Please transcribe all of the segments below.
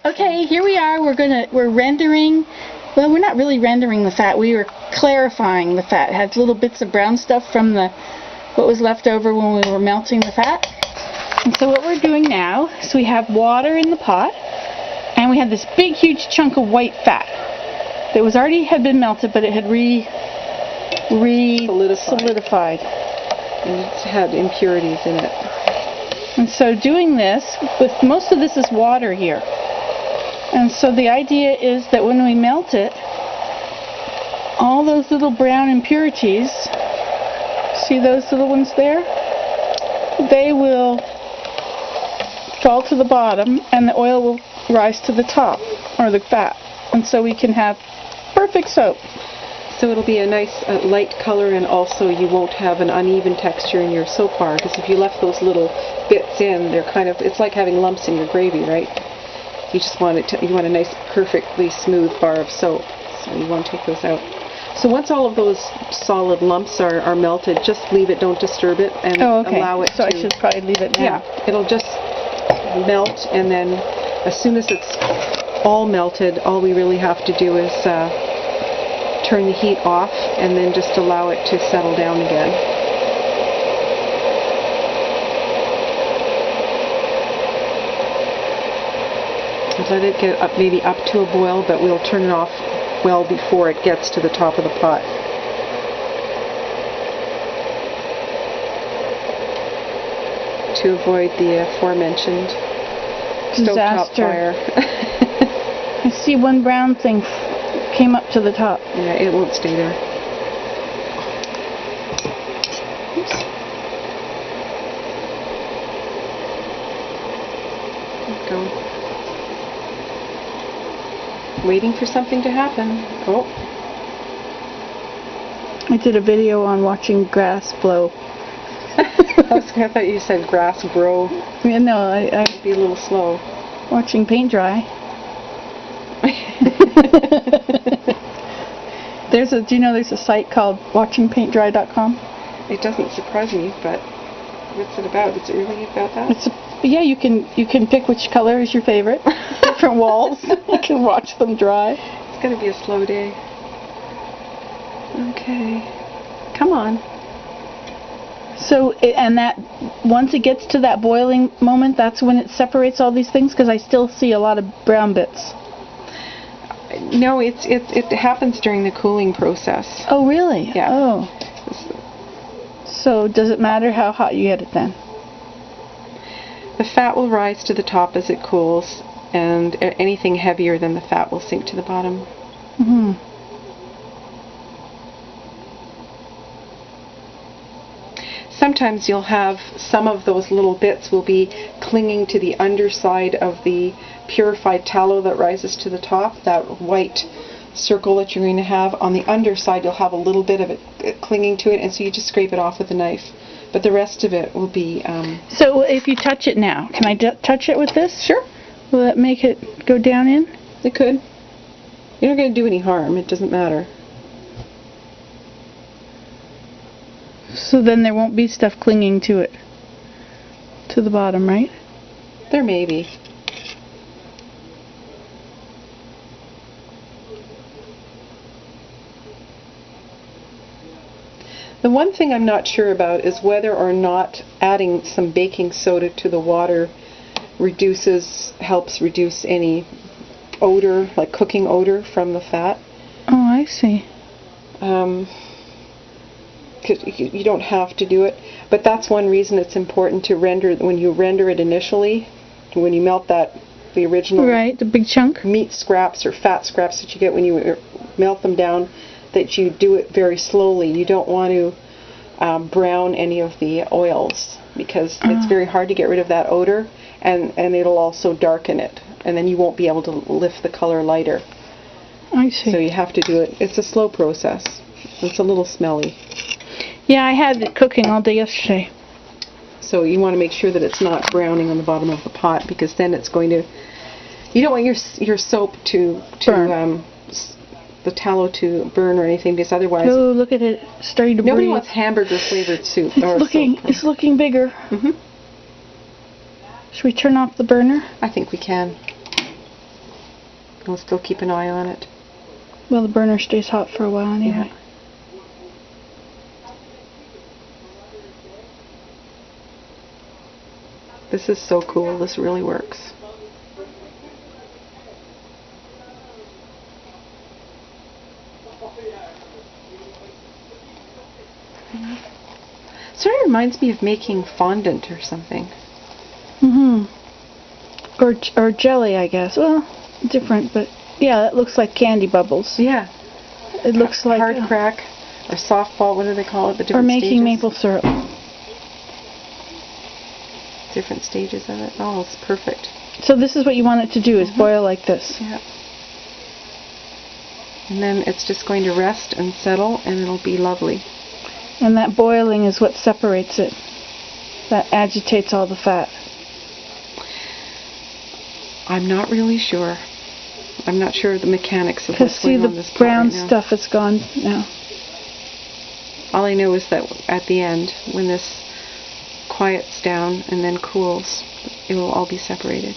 Okay, here we are. We're rendering. Well, we're not really rendering the fat. We were clarifying the fat. It had little bits of brown stuff from what was left over when we were melting the fat. And so what we're doing now is we have water in the pot, and we had this big, huge chunk of white fat that had been melted, but it had solidified. And it's had impurities in it. And so doing this, with most of this is water here. And so the idea is that when we melt it, all those little brown impurities, see those little ones there? They will fall to the bottom and the oil will rise to the top, or the fat. And so we can have perfect soap. So it'll be a nice light color, and also you won't have an uneven texture in your soap bar, because if you left those little bits in, it's like having lumps in your gravy, right? You just want you want a nice perfectly smooth bar of soap, so you want to take those out. So once all of those solid lumps are melted, just leave it, don't disturb it, and allow it so I should probably leave it now. Yeah, it'll just melt, and then as soon as it's all melted, all we really have to do is turn the heat off and then just allow it to settle down again. Let it get up, maybe up to a boil, but we'll turn it off well before it gets to the top of the pot. To avoid the aforementioned stovetop fire. I see one brown thing came up to the top. Yeah, it won't stay there. Oops. There we go. Waiting for something to happen. Oh. I did a video on watching grass blow. I thought you said grass grow. Yeah, no, I'd be a little slow. Watching paint dry. Do you know there's a site called watchingpaintdry.com? It doesn't surprise me, but what's it about? Is it really about that? Yeah, you can pick which color is your favorite. Different walls. You can watch them dry. It's going to be a slow day. Okay. Come on. So, and that, once it gets to that boiling moment, that's when it separates all these things? Because I still see a lot of brown bits. No, it happens during the cooling process. Oh, really? Yeah. Oh. So, does it matter how hot you get it then? The fat will rise to the top as it cools, and anything heavier than the fat will sink to the bottom. Mm-hmm. Sometimes you'll have some of those little bits will be clinging to the underside of the purified tallow that rises to the top, that white circle that you're going to have. On the underside you'll have a little bit of it clinging to it, and so you just scrape it off with a knife. But the rest of it will be... So if you touch it now, can I touch it with this? Sure. Will that make it go down in? It could. You're not going to do any harm. It doesn't matter. So then there won't be stuff clinging to it, to the bottom, right? There may be. The one thing I'm not sure about is whether or not adding some baking soda to the water helps reduce any odor, like cooking odor from the fat. Oh, I see. You don't have to do it, but that's one reason it's important to render, when you render it initially, when you melt the original the big chunk meat scraps or fat scraps that you get when you melt them down, that you do it very slowly. You don't want to brown any of the oils, because it's very hard to get rid of that odor, and it'll also darken it, and then you won't be able to lift the color lighter. I see. So you have to do it. It's a slow process. It's a little smelly. Yeah, I had it cooking all day yesterday. So you want to make sure that it's not browning on the bottom of the pot, because then it's going to... You don't want your soap to burn. The tallow to burn or anything, because otherwise... Oh, look at it starting to breathe. Nobody wants hamburger flavored soup. It's looking bigger. Mm-hmm. Should we turn off the burner? I think we can. We'll still keep an eye on it. Well, the burner stays hot for a while anyway. This is so cool. This really works. Sort of reminds me of making fondant or something. Or jelly, I guess. Well, different, but yeah, that looks like candy bubbles. Yeah. It looks like hard crack or softball. What do they call it? The or different making stages? maple syrup. Different stages of it. Oh, it's perfect. So this is what you want it to do: is boil like this. Yeah. And then it's just going to rest and settle, and it'll be lovely. And that boiling is what separates it. That agitates all the fat. I'm not really sure. I'm not sure of the mechanics of Because what's see, going the on this pot brown right now. stuff is gone now. All I know is that at the end, when this quiets down and then cools, it will all be separated.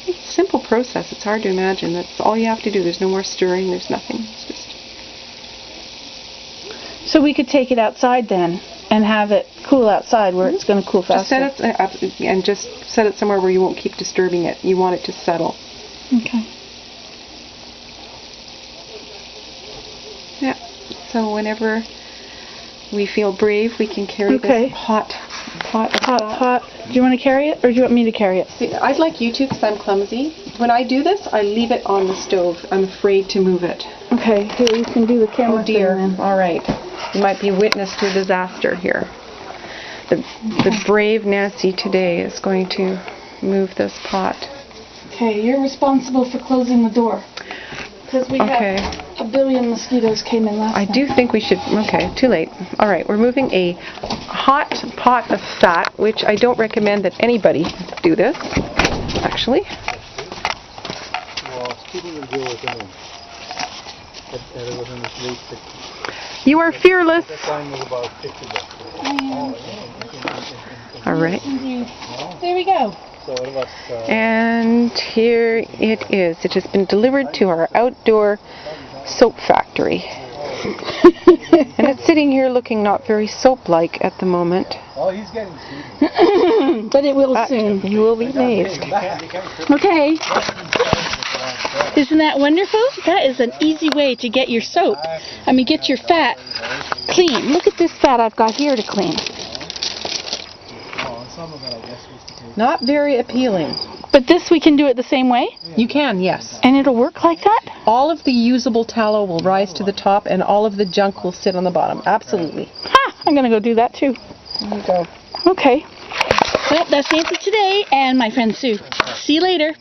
It's a simple process. It's hard to imagine. That's all you have to do. There's no more stirring. There's nothing. It's just... So we could take it outside then and have it cool outside where it's going to cool Just faster. set it up and just set it somewhere where you won't keep disturbing it. You want it to settle. Okay. Yeah. So whenever we feel brave, we can carry this hot Hot. Do you want to carry it, or do you want me to carry it? See, I'd like you to, because I'm clumsy. When I do this, I leave it on the stove. I'm afraid to move it. Okay, here you can do the camera Oh dear. thing then. All right. You might be witness to a disaster here. The brave Nancy today is going to move this pot. Okay, you're responsible for closing the door. Because we had a billion mosquitoes came in last night. I do think we should... Okay, too late. All right, we're moving a hot pot of fat, which I don't recommend that anybody do this, actually. Well, people will deal with them. It was in the late 60s. You are fearless. That time was about 50 bucks. All right. There we go. So it was... And here it is. It has been delivered to our outdoor soap factory. And it's sitting here looking not very soap-like at the moment. Oh, he's getting seedy. But it will soon. You will be amazed. Okay. Isn't that wonderful? That is an easy way to get your soap. Get your fat clean. Look at this fat I've got here to clean. Not very appealing. But this we can do it the same way? You can, yes. And it'll work like that? All of the usable tallow will rise to the top and all of the junk will sit on the bottom. Absolutely. Ha! I'm going to go do that too. There you go. Okay. Well, that's Nancy today and my friend Sue. See you later.